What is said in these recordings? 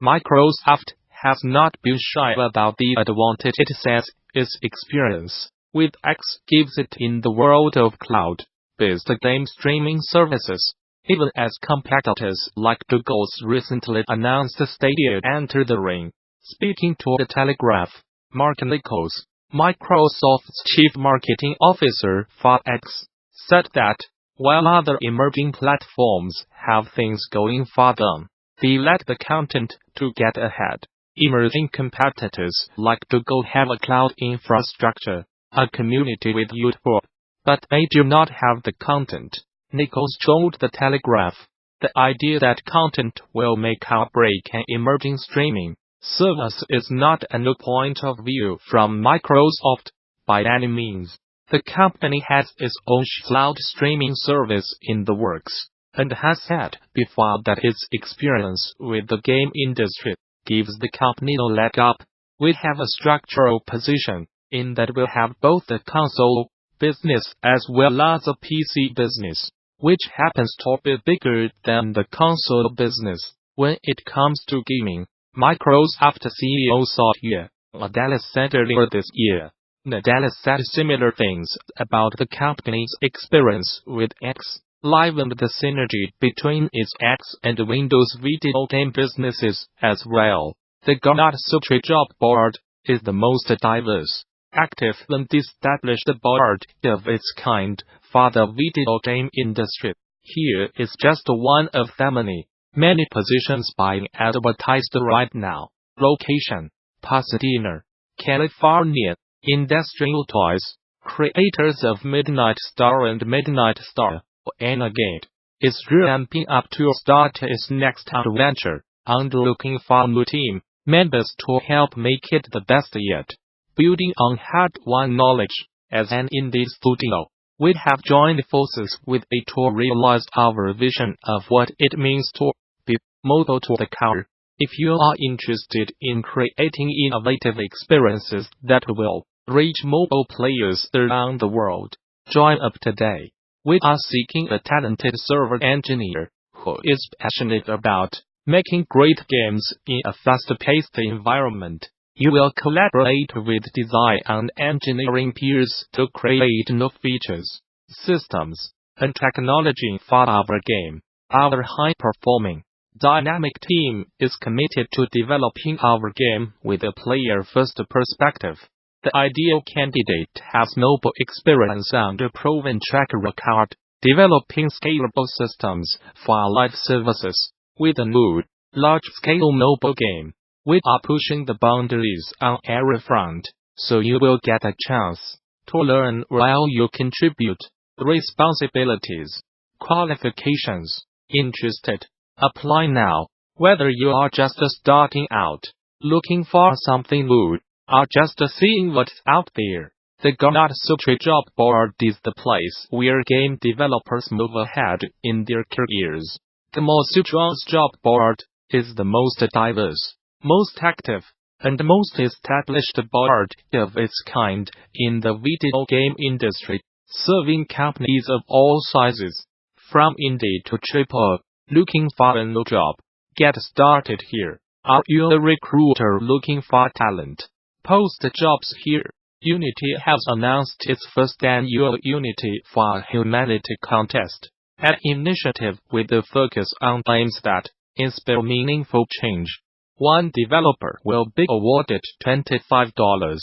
Microsoft has not been shy about the advantage it says its experience with X gives it in the world of cloud-based game streaming services, even as competitors like Google's recently announced Stadia enter the ring. Speaking to The Telegraph, Mark Nichols, Microsoft's chief marketing officer for X, said that, while other emerging platforms have things going for them, they let the content to get ahead. Emerging competitors like Google have a cloud infrastructure, a community with YouTube, but they do not have the content. Nichols told The Telegraph, the idea that content will make or break an emerging streaming service is not a new point of view from Microsoft, by any means. The company has its own cloud streaming service in the works, and has said before that its experience with the game industry gives the company a leg up. We have a structural position, in that we'll have both the console business as well as the PC business, which happens to be bigger than the console business. When it comes to gaming, Microsoft CEO Satya Nadella said earlier this year. Nadella said similar things about the company's experience with X, livened the synergy between its X and Windows video game businesses as well. The Gamasutra job board is the most diverse, active and established board of its kind for the video game industry. Here is just one of the many positions being advertised right now. Location: Pasadena, California. Industrial toys, creators of Midnight Star and Midnight Star, Renegade, is ramping up to start its next adventure, and looking for new team members to help make it the best yet. Building on hard-won knowledge, as an indie studio, we have joined forces with it to realize our vision of what it means to be mobile to the core. If you are interested in creating innovative experiences that will reach mobile players around the world, join up today. We are seeking a talented server engineer who is passionate about making great games in a fast-paced environment. You will collaborate with design and engineering peers to create new features, systems, and technology for our game. Our high-performing, dynamic team is committed to developing our game with a player-first perspective. The ideal candidate has mobile experience and a proven track record, developing scalable systems for live services. With a new, large-scale mobile game, we are pushing the boundaries on every front, so you will get a chance to learn while you contribute. Responsibilities, qualifications, interested. Apply now. Whether you are just starting out, looking for something new, or just seeing what's out there, the Gamasutra job board is the place where game developers move ahead in their careers. Gamasutra's job board is the most diverse, most active, and most established board of its kind in the video game industry, serving companies of all sizes, from indie to AAA. Looking for a new job? Get started here. Are you a recruiter looking for talent? Post jobs here. Unity has announced its first annual Unity for Humanity contest, an initiative with a focus on games that inspire meaningful change. One developer will be awarded $25,000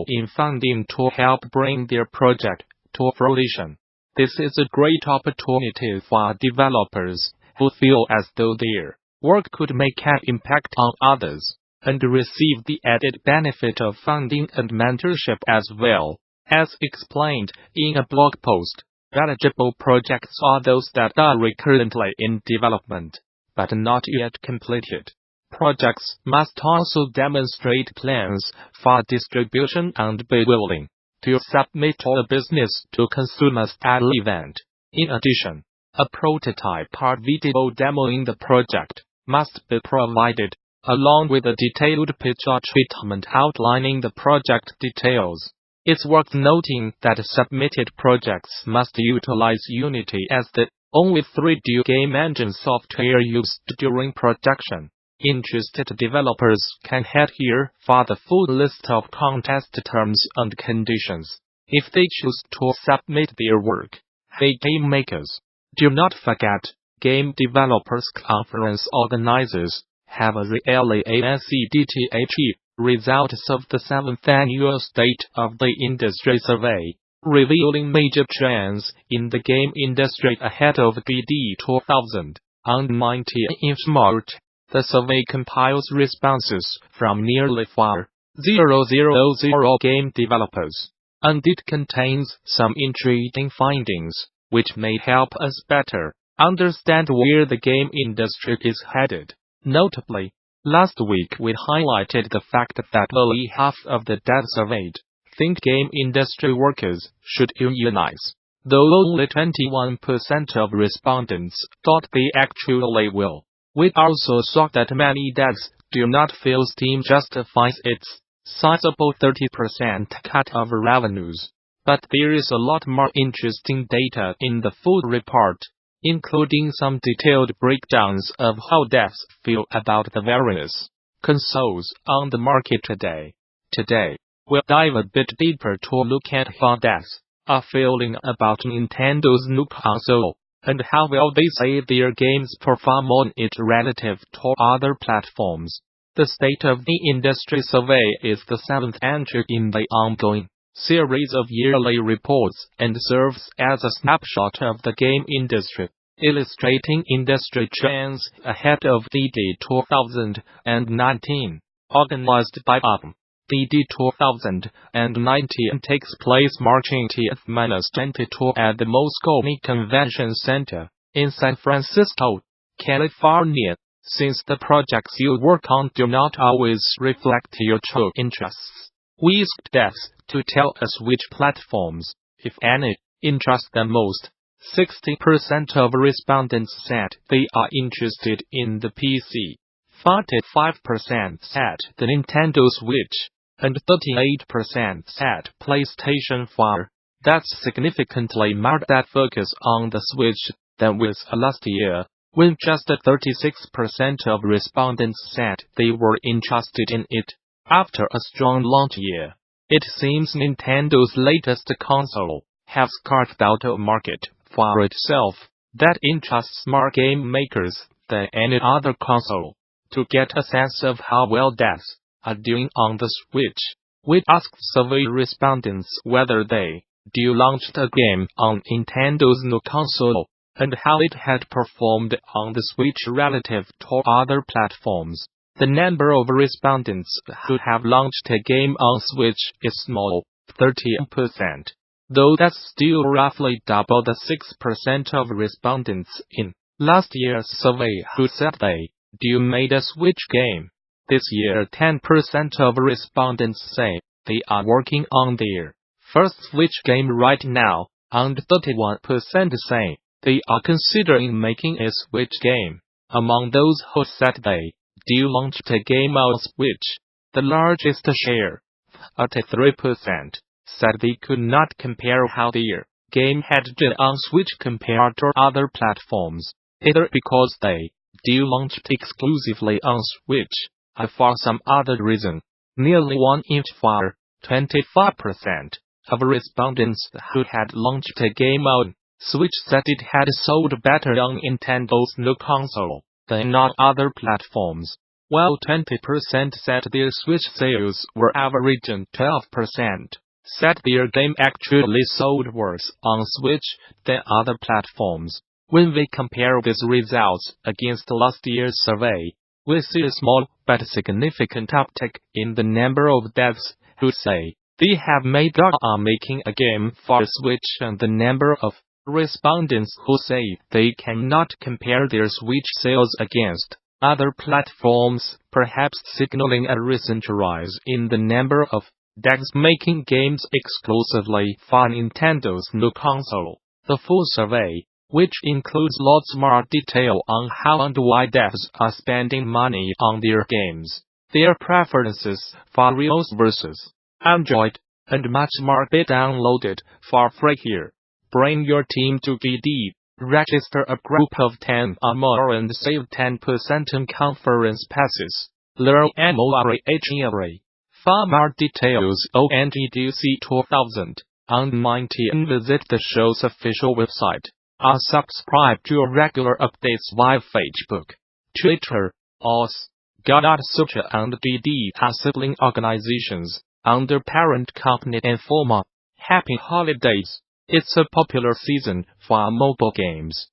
in funding to help bring their project to fruition. This is a great opportunity for developers who feel as though their work could make an impact on others, and receive the added benefit of funding and mentorship as well. As explained in a blog post, eligible projects are those that are currently in development, but not yet completed. Projects must also demonstrate plans for distribution and be willing to submit a business-to-consumer style event. In addition, a prototype or video demoing the project must be provided, along with a detailed pitch or treatment outlining the project details. It's worth noting that submitted projects must utilize Unity as the Only 3D game engine software used during production. Interested developers can head here for the full list of contest terms and conditions. If they choose to submit their work, hey game makers, do not forget, Game Developers Conference organizers have released results of the 7th Annual State of the Industry Survey, revealing major trends in the game industry ahead of GD 2019 in March. The survey compiles responses from nearly 4,000 game developers, and it contains some intriguing findings, which may help us better understand where the game industry is headed. Notably, last week we highlighted the fact that only half of the data surveyed think game industry workers should unionize, though only 21% of respondents thought they actually will. We also saw that many devs do not feel Steam justifies its sizable 30% cut of revenues. But there is a lot more interesting data in the full report, including some detailed breakdowns of how devs feel about the various consoles on the market today. Today, we'll dive a bit deeper to look at how devs are feeling about Nintendo's new console, and how well they say their games perform on it relative to other platforms. The State of the Industry Survey is the 7th entry in the ongoing series of yearly reports and serves as a snapshot of the game industry, illustrating industry trends ahead of DD 2019. Organized by UP, DD 2019 takes place March 18th-22 at the Moscone Convention Center in San Francisco, California. Since the projects you work on do not always reflect your true interests, we asked devs to tell us which platforms, if any, interest them most. 60% of respondents said they are interested in the PC, 45% said the Nintendo Switch, and 38% said PlayStation 4. That's significantly more that focus on the Switch than with last year, when just 36% of respondents said they were interested in it. After a strong launch year, it seems Nintendo's latest console has carved out a market for itself that interests more game makers than any other console. To get a sense of how well devs are doing on the Switch, we asked survey respondents whether they launched a game on Nintendo's new console, and how it had performed on the Switch relative to other platforms. The number of respondents who have launched a game on Switch is small, 13%, though that's still roughly double the 6% of respondents in last year's survey who said they made a Switch game. This year 10% of respondents say they are working on their first Switch game right now, and 31% say they are considering making a Switch game. Among those who said they launched a game on Switch, the largest share, 43%, said they could not compare how their game had done on Switch compared to other platforms, either because they launched exclusively on Switch, or for some other reason. Nearly 1 in 4, 25%, of respondents who had launched a game on Switch said it had sold better on Nintendo's new console than on other platforms, while 20% said their Switch sales were averaging 12%, said their game actually sold worse on Switch than other platforms. When we compare these results against last year's survey, we see a small but significant uptick in the number of devs who say they have made or are making a game for Switch, and the number of respondents who say they cannot compare their Switch sales against other platforms, perhaps signaling a recent rise in the number of devs making games exclusively for Nintendo's new console. The full survey, which includes lots more detail on how and why devs are spending money on their games, their preferences for iOS versus Android, and much more, be downloaded for free here. Bring your team to GD. Register a group of 10 or more and save 10% on conference passes. Learn more. For more details on GDC 2000 on 19 visit the show's official website. Or subscribe to regular updates via Facebook, Twitter, or Gamasutra and GD are sibling organizations under parent company Informa. Happy holidays! It's a popular season for mobile games.